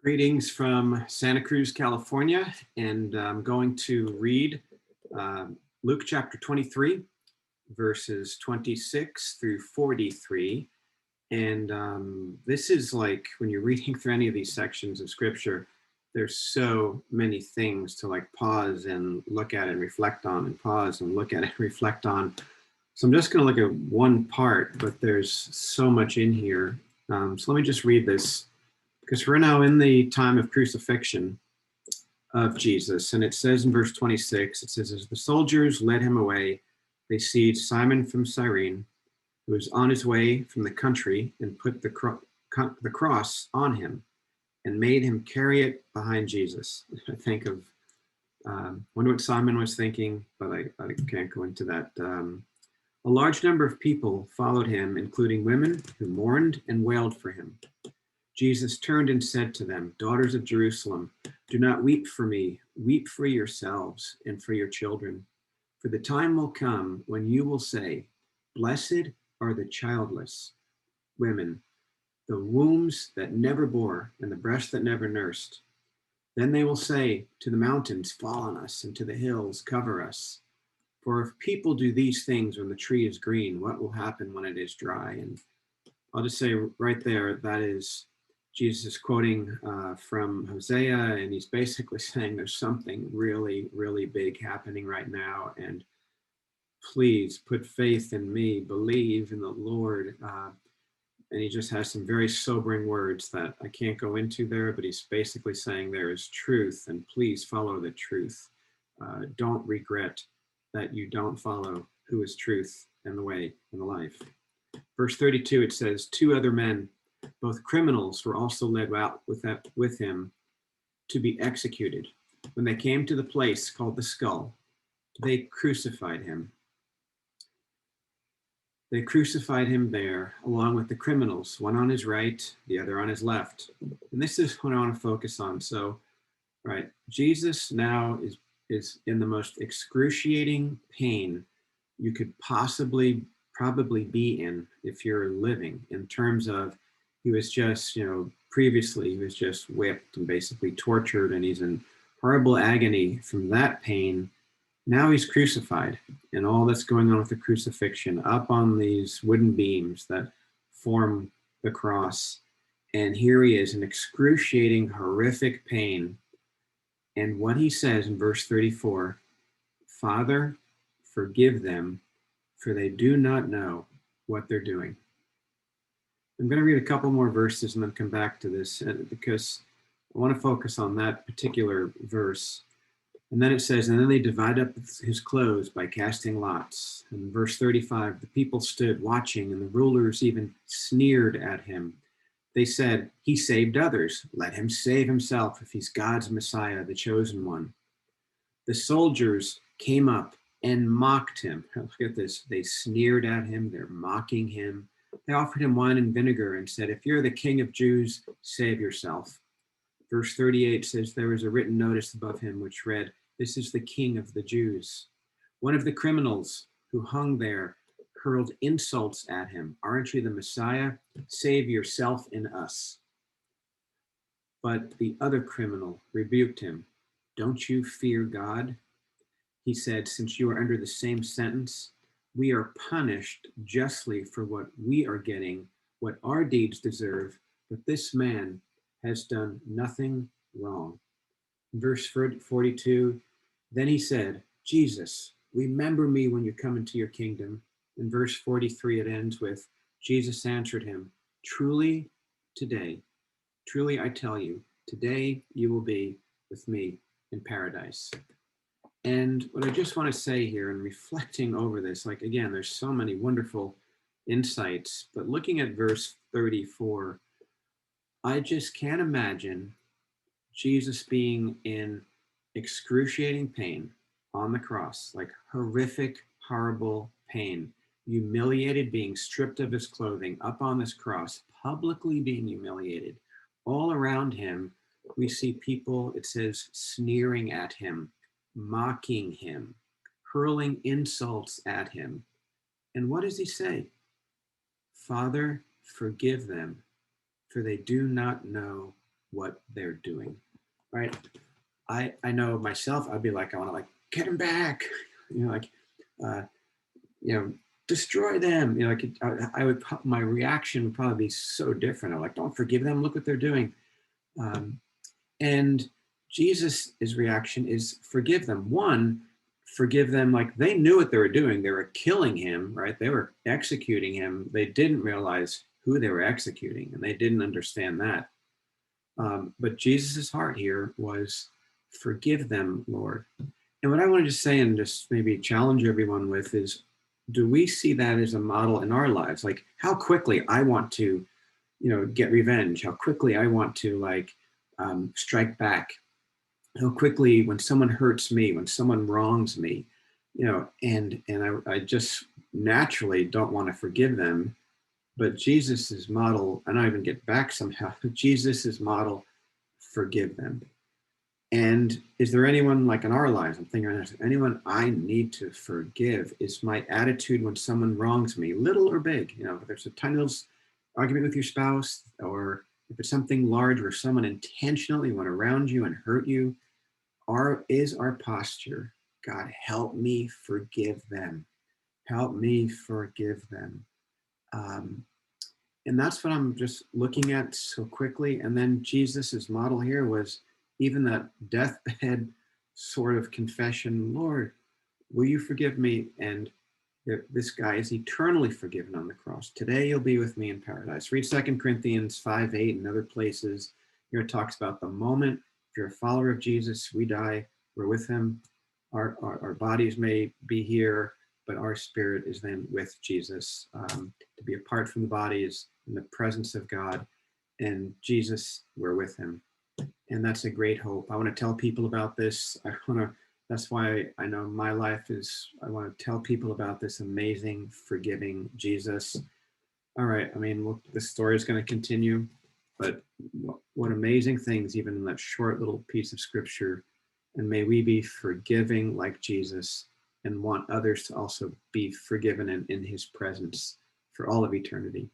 Greetings from Santa Cruz, California, and I'm going to read Luke chapter 23, verses 26 through 43. And this is like when you're reading through any of these sections of scripture, there's so many things to like pause and look at and reflect on, and pause and look at and reflect on. So I'm just going to look at one part, but there's so much in here. So let me just read this, because we're now in the time of crucifixion of Jesus. And it says in verse 26, it says, as the soldiers led him away, they seized Simon from Cyrene, who was on his way from the country, and put the cross on him and made him carry it behind Jesus. I think of, wonder what Simon was thinking, but I can't go into that. A large number of people followed him, including women who mourned and wailed for him. Jesus turned and said to them, daughters of Jerusalem, do not weep for me, weep for yourselves and for your children. For the time will come when you will say, blessed are the childless women, the wombs that never bore, and the breasts that never nursed. Then they will say to the mountains, fall on us, and to the hills, cover us. For if people do these things when the tree is green, what will happen when it is dry? And I'll just say right there, that is Jesus quoting from Hosea, and he's basically saying there's something really, really big happening right now, and please put faith in me, believe in the Lord. And he just has some very sobering words that I can't go into there, but he's basically saying there is truth, and please follow the truth. Don't regret that you don't follow who is truth and the way and the life. Verse 32, it says, two other men, both criminals, were also led out with him to be executed. When they came to the place called the Skull, they crucified him. They crucified him there along with the criminals, one on his right, the other on his left. And this is what I want to focus on. So, right, Jesus now is in the most excruciating pain you could probably be in if you're living, in terms of he was just, previously he was just whipped and basically tortured, and he's in horrible agony from that pain. Now he's crucified, and all that's going on with the crucifixion up on these wooden beams that form the cross. And here he is in excruciating, horrific pain. And what he says in verse 34, Father, forgive them, for they do not know what they're doing. I'm going to read a couple more verses and then come back to this, because I want to focus on that particular verse. And then it says, and then they divide up his clothes by casting lots. And verse 35, the people stood watching, and the rulers even sneered at him. They said, he saved others. Let him save himself if he's God's Messiah, the chosen one. The soldiers came up and mocked him. Look at this. They sneered at him. They're mocking him. They offered him wine and vinegar and said, if you're the King of Jews, save yourself. Verse 38 says, there was a written notice above him which read, this is the King of the Jews. One of the criminals who hung there hurled insults at him. Aren't you the Messiah? Save yourself and us. But the other criminal rebuked him. Don't you fear God? He said, since you are under the same sentence, we are punished justly for what we are getting, what our deeds deserve, but this man has done nothing wrong. Verse 42, then he said, Jesus, remember me when you come into your kingdom. In verse 43, it ends with, Jesus answered him, truly I tell you, today you will be with me in paradise. And what I just want to say here, and reflecting over this, like, again, there's so many wonderful insights, but looking at verse 34, I just can't imagine Jesus being in excruciating pain on the cross, like horrific, horrible pain, humiliated, being stripped of his clothing, up on this cross, publicly being humiliated. All around him, we see people, it says, sneering at him, mocking him, hurling insults at him. And what does he say? Father, forgive them, for they do not know what they're doing, right? I know myself, I'd be like, I want to like, get them back, like, uh, destroy them. Like I would, my reaction would probably be so different. I'm like, don't forgive them. Look what they're doing. And Jesus's reaction is forgive them. One, forgive them like they knew what they were doing. They were killing him, right? They were executing him. They didn't realize who they were executing, and they didn't understand that. But Jesus's heart here was forgive them, Lord. And what I wanted to say and just maybe challenge everyone with is, do we see that as a model in our lives? Like how quickly I want to, get revenge, how quickly I want to strike back, how quickly when someone hurts me, when someone wrongs me, and I just naturally don't want to forgive them. But Jesus's model, and I even get back somehow, Jesus's model, forgive them. And is there anyone like in our lives, I'm thinking, is there anyone I need to forgive? Is my attitude when someone wrongs me, little or big, if there's a tiny little argument with your spouse, or if it's something large where someone intentionally went around you and hurt you, is our posture, God, help me forgive them. Help me forgive them. And that's what I'm just looking at so quickly. And then Jesus's model here was even that deathbed sort of confession, Lord, will you forgive me? And this guy is eternally forgiven on the cross. Today you'll be with me in paradise. Read 2 Corinthians 5:8 and other places. Here it talks about the moment, if you're a follower of Jesus, we die, we're with him. Our bodies may be here, but our spirit is then with Jesus. To be apart from the body is in the presence of God, and Jesus, we're with him. And that's a great hope. I want to tell people about this. That's why I know my life is, I want to tell people about this amazing, forgiving Jesus. All right, this story is going to continue, but what amazing things, even in that short little piece of scripture. And may we be forgiving like Jesus and want others to also be forgiven in his presence for all of eternity.